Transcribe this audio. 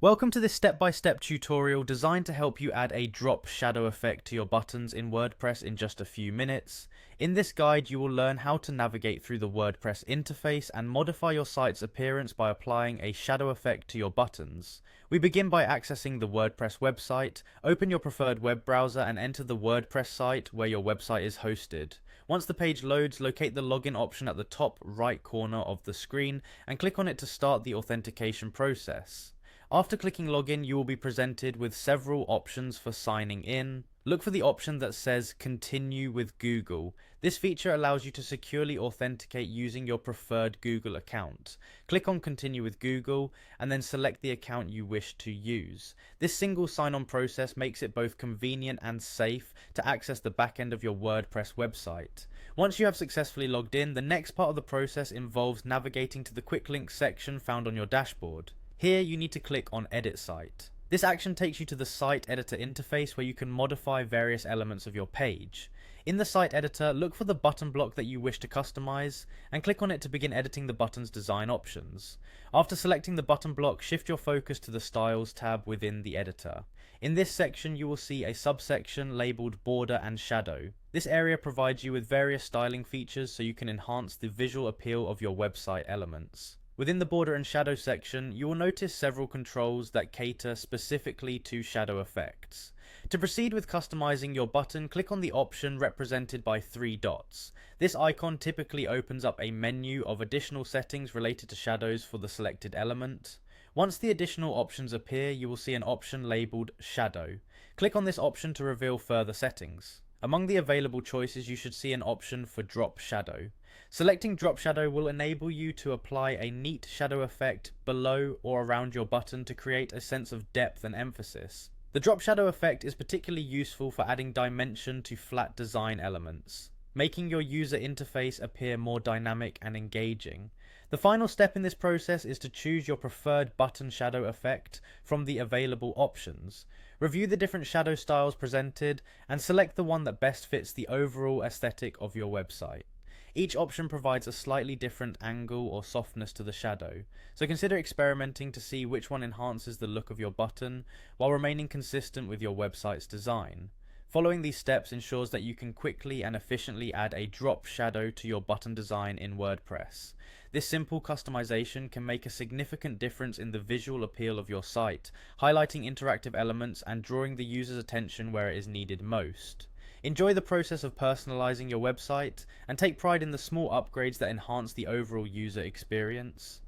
Welcome to this step-by-step tutorial designed to help you add a drop shadow effect to your buttons in WordPress in just a few minutes. In this guide, you will learn how to navigate through the WordPress interface and modify your site's appearance by applying a shadow effect to your buttons. We begin by accessing the WordPress website. Open your preferred web browser and enter the WordPress site where your website is hosted. Once the page loads, locate the login option at the top right corner of the screen and click on it to start the authentication process. After clicking login, you will be presented with several options for signing in. Look for the option that says continue with Google. This feature allows you to securely authenticate using your preferred Google account. Click on continue with Google and then select the account you wish to use. This single sign-on process makes it both convenient and safe to access the backend of your WordPress website. Once you have successfully logged in, the next part of the process involves navigating to the quick links section found on your dashboard. Here you need to click on Edit Site. This action takes you to the Site Editor interface where you can modify various elements of your page. In the Site Editor, look for the button block that you wish to customize and click on it to begin editing the button's design options. After selecting the button block, shift your focus to the Styles tab within the editor. In this section, you will see a subsection labeled Border and Shadow. This area provides you with various styling features so you can enhance the visual appeal of your website elements. Within the border and shadow section, you will notice several controls that cater specifically to shadow effects. To proceed with customizing your button, click on the option represented by 3 dots. This icon typically opens up a menu of additional settings related to shadows for the selected element. Once the additional options appear, you will see an option labeled Shadow. Click on this option to reveal further settings. Among the available choices, you should see an option for Drop Shadow. Selecting Drop Shadow will enable you to apply a neat shadow effect below or around your button to create a sense of depth and emphasis. The Drop Shadow effect is particularly useful for adding dimension to flat design elements, making your user interface appear more dynamic and engaging. The final step in this process is to choose your preferred button shadow effect from the available options. Review the different shadow styles presented and select the one that best fits the overall aesthetic of your website. Each option provides a slightly different angle or softness to the shadow, so consider experimenting to see which one enhances the look of your button while remaining consistent with your website's design. Following these steps ensures that you can quickly and efficiently add a drop shadow to your button design in WordPress. This simple customization can make a significant difference in the visual appeal of your site, highlighting interactive elements and drawing the user's attention where it is needed most. Enjoy the process of personalizing your website and take pride in the small upgrades that enhance the overall user experience.